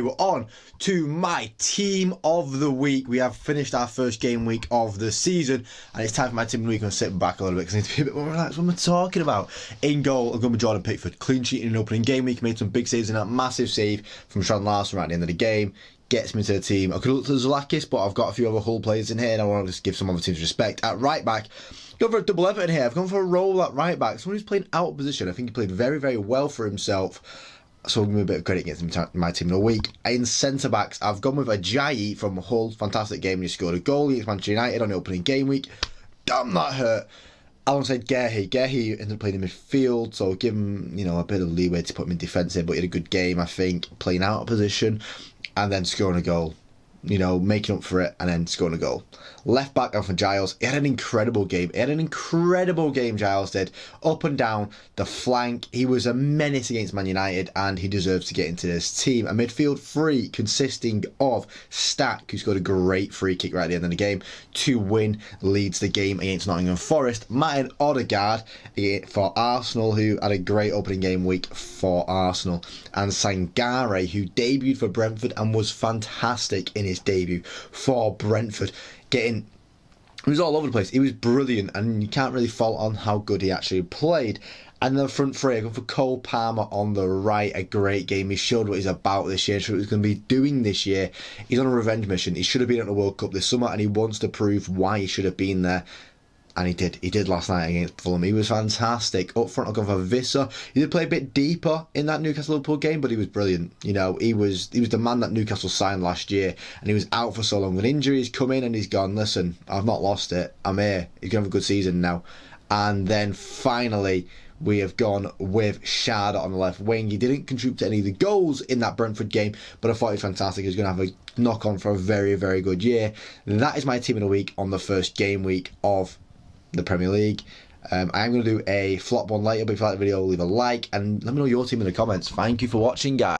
We're on to my team of the week. We have finished our first game week of the season, and it's time for my team of the week. I'm going to sit back a little bit because I need to be a bit more relaxed. What am I talking about? In goal, I'm going with Jordan Pickford. Clean sheet in an opening game week. Made some big saves in that massive save from Sean Larson right at the end of the game. Gets me to the team. I could look to Zalakis, but I've got a few other Hull players in here, and I want to just give some other teams respect. At right back, go for a double Everton here. I've gone for a role at right back. Someone who's playing out of position. I think he played very, very well for himself. So I'm going to give a bit of credit against my team of the week. In centre backs, I've gone with Ajayi from Hull. Fantastic game. He scored a goal against Manchester United on the opening game week. Damn, that hurt. Alongside Gehi. Gehi ended up playing in midfield, so give him, a bit of leeway to put him in defensive, but he had a good game, I think, playing out of position and then scoring a goal. Making up for it and then scoring a goal. Left back off for Giles. He had an incredible game. Giles did. Up and down the flank. He was a menace against Man United and he deserves to get into this team. A midfield three consisting of Stack, who scored a great free kick right at the end of the game to win, leads the game against Nottingham Forest. Martin Odegaard for Arsenal, who had a great opening game week for Arsenal. And Sangare, who debuted for Brentford and was fantastic in his debut for Brentford. He was all over the place. He was brilliant, and you can't really fault on how good he actually played. And the front three, I go for Cole Palmer on the right. A great game. He showed what he's about this year, showed what he's going to be doing this year. He's on a revenge mission. He should have been at the World Cup this summer, and he wants to prove why he should have been there. And he did. He did last night against Fulham. He was fantastic. Up front, I'll go for Visser. He did play a bit deeper in that Newcastle-Liverpool game, but he was brilliant. He was the man that Newcastle signed last year, and he was out for so long with injuries. Come in and he's gone, listen, I've not lost it. I'm here. He's going to have a good season now. And then finally, we have gone with Shard on the left wing. He didn't contribute to any of the goals in that Brentford game, but I thought he was fantastic. He was going to have a knock-on for a very, very good year. That is my team of the week on the first game week of the Premier League. I'm going to do a flop one later, but if you like the video, leave a like and let me know your team in the comments. Thank you for watching, guys.